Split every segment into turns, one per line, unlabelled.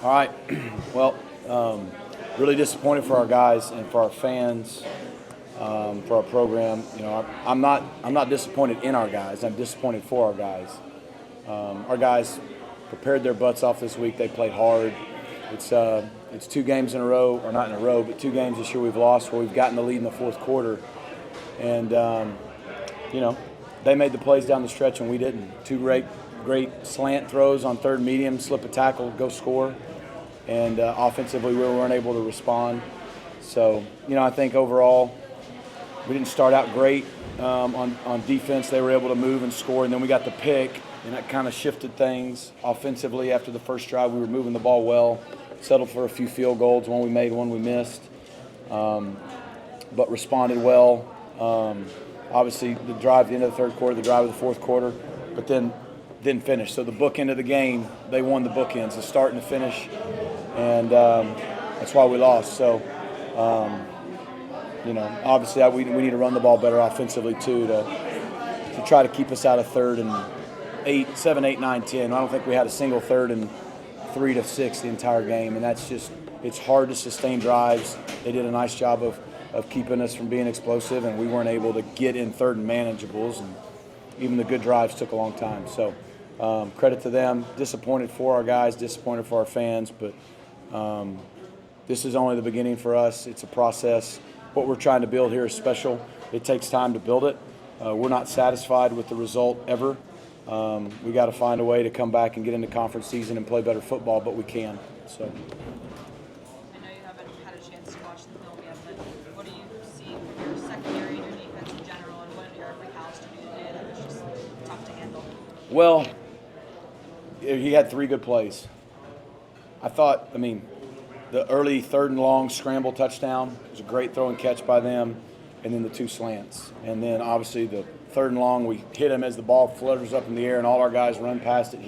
All right. Well, really disappointed for our guys and for our fans, for our program. I'm not disappointed in our guys. I'm disappointed for our guys. Our guys prepared their butts off this week. They played hard. It's 2 games in a row, or not in a row, but 2 games this year we've lost where we've gotten the lead in the fourth quarter, and they made the plays down the stretch and we didn't. 2 great slant throws on third medium, slip a tackle, go score. And offensively, we weren't able to respond. So, I think overall, we didn't start out great on defense. They were able to move and score, and then we got the pick, and that kind of shifted things. Offensively, after the first drive, we were moving the ball well, settled for a few field goals, one we made, one we missed, but responded well. Obviously, the drive at the end of the third quarter, the drive of the fourth quarter, but then didn't finish. So the bookend of the game, they won the bookends, the start and the finish, and that's why we lost. So, obviously we need to run the ball better offensively too to try to keep us out of 3rd and 7, 8, 9, 10. I don't think we had a single 3rd and 3 to 6 the entire game, and that's just it's hard to sustain drives. They did a nice job of keeping us from being explosive, and we weren't able to get in 3rd and manageables, and even the good drives took a long time. So credit to them. Disappointed for our guys, disappointed for our fans, but this is only the beginning for us. It's a process. What we're trying to build here is special. It takes time to build it. We're not satisfied with the result ever. We got to find a way to come back and get into conference season and play better football, but we can. So.
I know you haven't had a chance to watch the film yet, but what do you see from your secondary and your defense in general, and what did Eric McAllister do today that was just tough to handle?
Well, he had 3 good plays. The early 3rd and long scramble touchdown was a great throw and catch by them, and then the 2 slants. And then obviously the 3rd and long, we hit him as the ball flutters up in the air and all our guys run past it.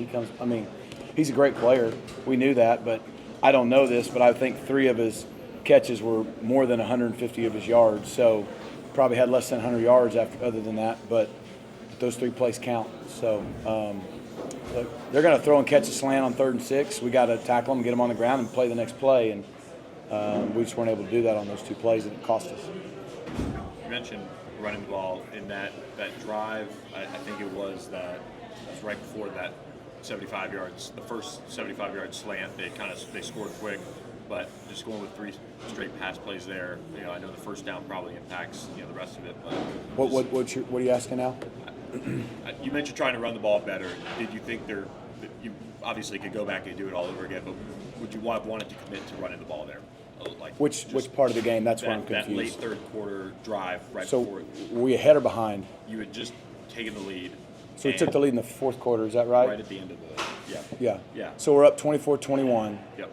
He's a great player. We knew that, but I don't know this, but I think 3 of his catches were more than 150 of his yards. So probably had less than 100 yards other than that, but those 3 plays count. So they're going to throw and catch a slant on 3rd and 6. We got to tackle them, get them on the ground, and play the next play. And we just weren't able to do that on those 2 plays, and it cost us.
You mentioned running the ball in that drive. I think it was right before that 75 yards, the first 75-yard slant. They scored quick, but just going with 3 straight pass plays there. I know the first down probably impacts the rest of it. But
what are you asking now?
You mentioned trying to run the ball better. Did you think you obviously could go back and do it all over again, but would you have wanted to commit to running the ball there?
Which part of the game? That's where I'm confused.
That late third quarter drive before.
So were we ahead or behind?
You had just taken the lead.
So we took the lead in the fourth quarter, is that right?
Right at the end of
Yeah. So we're up 24-21.
Yep.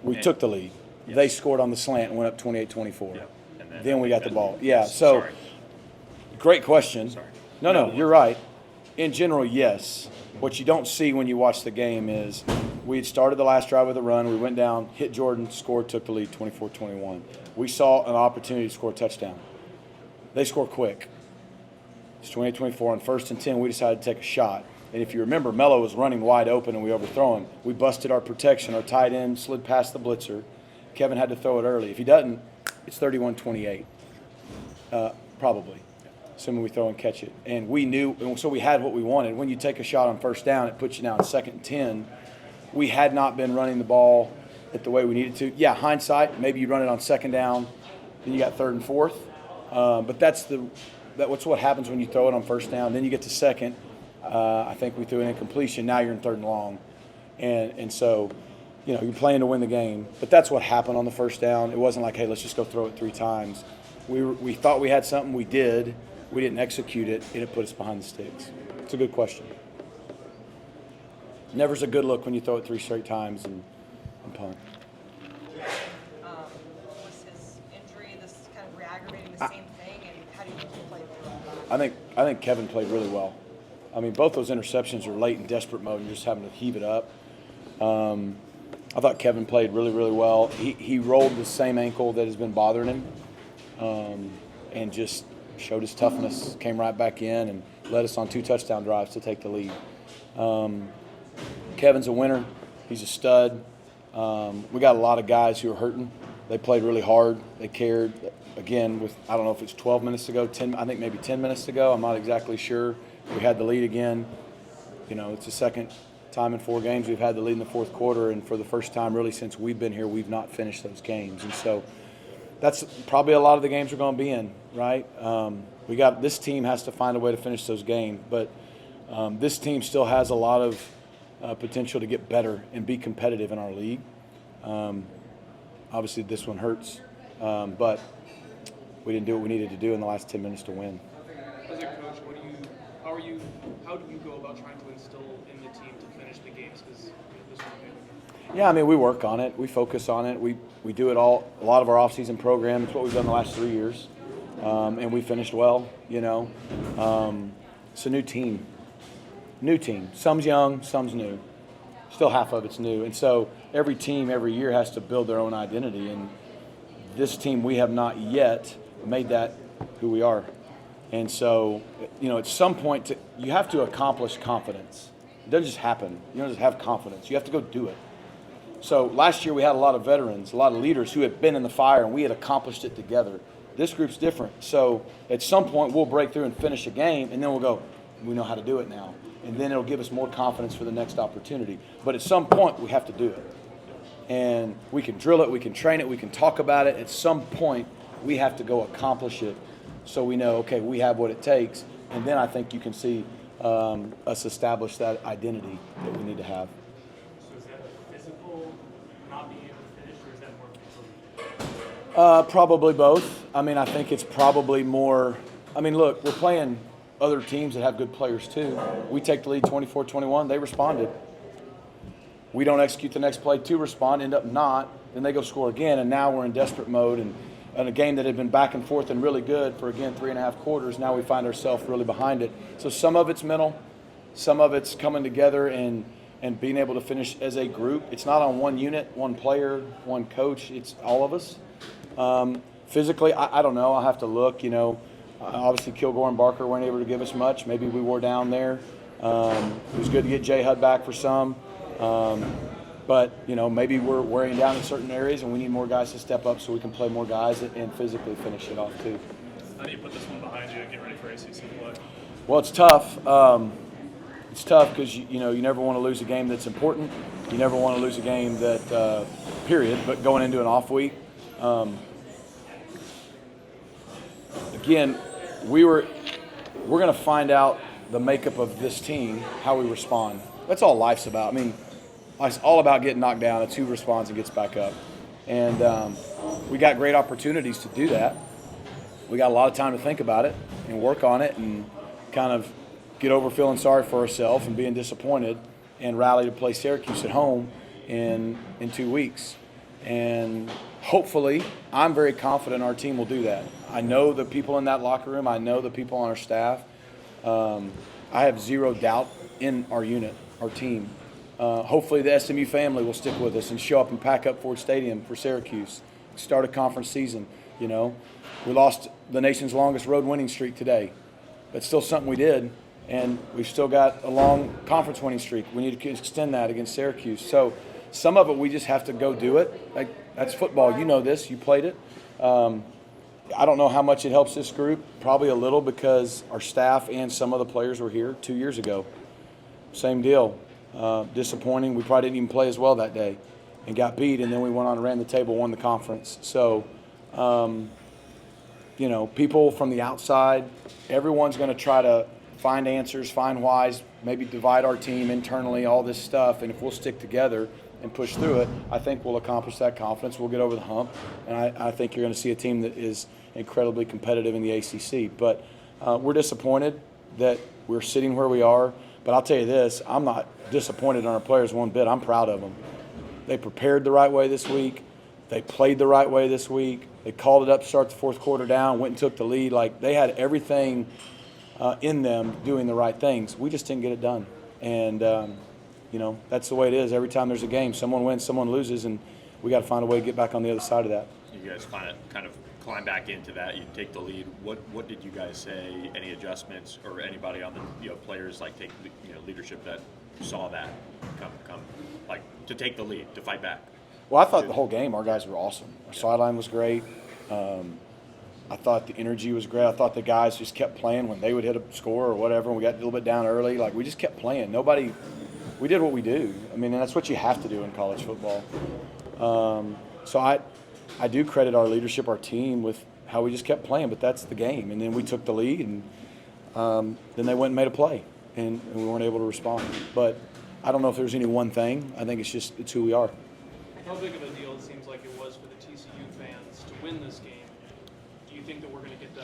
We took the lead.
Yes.
They scored on the slant and went up 28-24.
Yep. And
then we got the ball. Yeah.
Yes.
So
Sorry.
great question.
Sorry.
No, you're right. In general, yes. What you don't see when you watch the game is we had started the last drive with a run. We went down, hit Jordan, scored, took the lead 24-21. We saw an opportunity to score a touchdown. They score quick. It's 28-24 on 1st and 10. We decided to take a shot. And if you remember, Mello was running wide open and we overthrow him. We busted our protection. Our tight end slid past the blitzer. Kevin had to throw it early. If he doesn't, it's 31-28, probably, assuming we throw and catch it. And we knew, and so we had what we wanted. When you take a shot on 1st down, it puts you now in 2nd and 10. We had not been running the ball at the way we needed to. Yeah, hindsight, maybe you run it on 2nd down, then you got 3rd and 4th. But that's what happens when you throw it on 1st down. Then you get to 2nd. I think we threw an incompletion. Now you're in 3rd and long. And so, you're playing to win the game. But that's what happened on the 1st down. It wasn't like, hey, let's just go throw it 3 times. We thought we had something. We did. We didn't execute it, and it put us behind the sticks. It's a good question. Never's a good look when you throw it 3 straight times and punt.
Was his injury this kind of re-aggravating the same thing, and how do you play through
I think Kevin played really well. Both those interceptions are late in desperate mode and just having to heave it up. I thought Kevin played really, really well. He rolled the same ankle that has been bothering him, and just showed his toughness, came right back in and led us on 2 touchdown drives to take the lead. Kevin's a winner. He's a stud. We got a lot of guys who are hurting. They played really hard. They cared. Again, with I don't know if it's 12 minutes to go, 10. I think maybe 10 minutes to go. I'm not exactly sure. We had the lead again. It's the second time in 4 games we've had the lead in the fourth quarter, and for the first time really since we've been here, we've not finished those games. And so that's probably a lot of the games we're going to be in, right? This team has to find a way to finish those games, but this team still has a lot of potential to get better and be competitive in our league. Obviously, this one hurts, but we didn't do what we needed to do in the last 10 minutes to win.
As a coach, how do you go about trying to instill in the team to finish the games? Because this one.
Yeah, I mean, we work on it. We focus on it. We do it all. A lot of our off-season program. It's what we've done the last 3 years, and we finished well. It's a new team. New team. Some's young, some's new. Still half of it's new, and so every team every year has to build their own identity. And this team, we have not yet made that who we are. And so, at some point, you have to accomplish confidence. It doesn't just happen. You don't just have confidence. You have to go do it. So last year we had a lot of veterans, a lot of leaders who had been in the fire, and we had accomplished it together. This group's different. So at some point we'll break through and finish a game, and then we'll go, we know how to do it now. And then it'll give us more confidence for the next opportunity. But at some point we have to do it. And we can drill it, we can train it, we can talk about it. At some point we have to go accomplish it so we know, okay, we have what it takes. And then I think you can see us establish that identity that we need to have.
So is that physical, not being able to finish, or is that more mental?
Probably both. I mean, I think it's probably more. I mean, look, we're playing other teams that have good players too. We take the lead 24-21. They responded. We don't execute the next play to respond, end up not. Then they go score again, and now we're in desperate mode. And in a game that had been back and forth and really good for, again, 3.5 quarters, now we find ourselves really behind it. So some of it's mental, some of it's coming together and being able to finish as a group. It's not on one unit, one player, one coach. It's all of us. Physically, I don't know. I'll have to look. Obviously Kilgore and Barker weren't able to give us much. Maybe we wore down there. It was good to get Jay Hudd back for some. But, maybe we're wearing down in certain areas and we need more guys to step up so we can play more guys and physically finish it off too.
How do you put this one behind you and get ready for ACC play?
Well, it's tough. It's tough because, you never want to lose a game that's important. You never want to lose a game that, period, but going into an off week. Again, we're going to find out the makeup of this team, how we respond. That's all life's about. I mean, it's all about getting knocked down. It's who responds and gets back up. And we got great opportunities to do that. We got a lot of time to think about it and work on it and kind of get over feeling sorry for ourselves and being disappointed and rally to play Syracuse at home in 2 weeks. And hopefully, I'm very confident our team will do that. I know the people in that locker room. I know the people on our staff. I have zero doubt in our unit, our team. Hopefully the SMU family will stick with us and show up and pack up Ford Stadium for Syracuse. Start a conference season, We lost the nation's longest road winning streak today. That's still something we did, and we've still got a long conference winning streak. We need to extend that against Syracuse. So some of it we just have to go do it. That's football. You know this. You played it. I don't know how much it helps this group. Probably a little because our staff and some of the players were here 2 years ago. Same deal. Disappointing. We probably didn't even play as well that day and got beat, and then we went on and ran the table, won the conference. So, people from the outside, everyone's going to try to find answers, find whys, maybe divide our team internally, all this stuff. And if we'll stick together and push through it, I think we'll accomplish that confidence. We'll get over the hump, and I think you're going to see a team that is incredibly competitive in the ACC. But we're disappointed that we're sitting where we are. But I'll tell you this, I'm not disappointed in our players one bit. I'm proud of them. They prepared the right way this week. They played the right way this week. They called it up to start the fourth quarter down, went and took the lead. They had everything in them doing the right things. We just didn't get it done. And, that's the way it is. Every time there's a game, someone wins, someone loses, and we got to find a way to get back on the other side of that.
You guys kind of climb back into that. You take the lead. What did you guys say? Any adjustments or anybody on the players take leadership that saw that come to take the lead, to fight back?
Well, I thought the whole game our guys were awesome. Our sideline was great. I thought the energy was great. I thought the guys just kept playing when they would hit a score or whatever, and we got a little bit down early. Like, we just kept playing. We did what we do. I mean, and that's what you have to do in college football. So I do credit our leadership, our team, with how we just kept playing, but that's the game. And then we took the lead, and then they went and made a play, and we weren't able to respond. But I don't know if there's any one thing. I think it's who we are.
How big of a deal it seems like it was for the TCU fans to win this game? Do you think that we're going to get to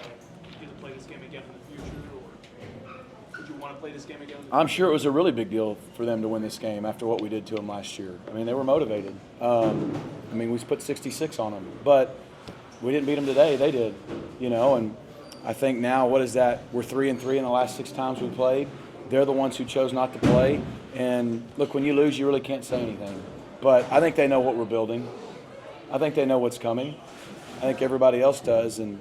play this game again in the future, or would you want to play this game again?
I'm sure it was a really big deal for them to win this game after what we did to them last year. I mean, they were motivated. I mean, we put 66 on them, but we didn't beat them today. They did, and I think now, what is that? We're 3-3 in the last 6 times we played. They're the ones who chose not to play. And look, when you lose, you really can't say anything. But I think they know what we're building. I think they know what's coming. I think everybody else does. And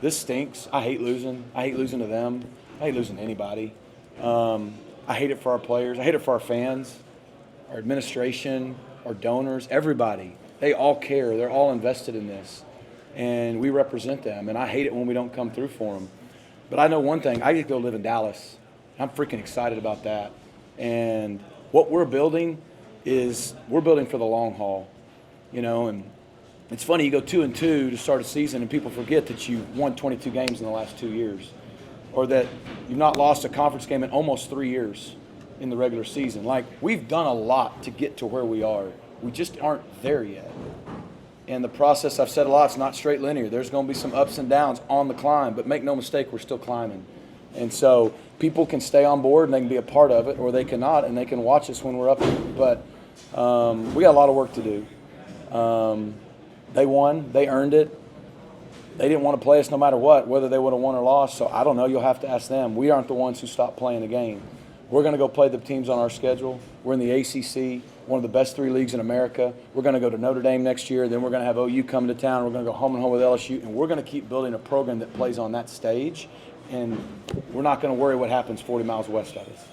this stinks. I hate losing. I hate losing to them. I hate losing to anybody. I hate it for our players. I hate it for our fans, our administration, our donors, everybody. They all care. They're all invested in this. And we represent them. And I hate it when we don't come through for them. But I know one thing. I get to go live in Dallas. I'm freaking excited about that. And what we're building is we're building for the long haul, and it's funny, you go 2-2 to start a season and people forget that you won 22 games in the last 2 years, or that you've not lost a conference game in almost 3 years in the regular season. Like, we've done a lot to get to where we are. We just aren't there yet. And the process, I've said a lot, it's not straight linear. There's going to be some ups and downs on the climb, but make no mistake, we're still climbing. And so people can stay on board and they can be a part of it, or they cannot, and they can watch us when we're up there. But we got a lot of work to do. They won. They earned it. They didn't want to play us no matter what, whether they would have won or lost. So I don't know. You'll have to ask them. We aren't the ones who stopped playing the game. We're going to go play the teams on our schedule. We're in the ACC, one of the best 3 leagues in America. We're going to go to Notre Dame next year. Then we're going to have OU coming to town. We're going to go home and home with LSU. And we're going to keep building a program that plays on that stage. And we're not going to worry what happens 40 miles west of us.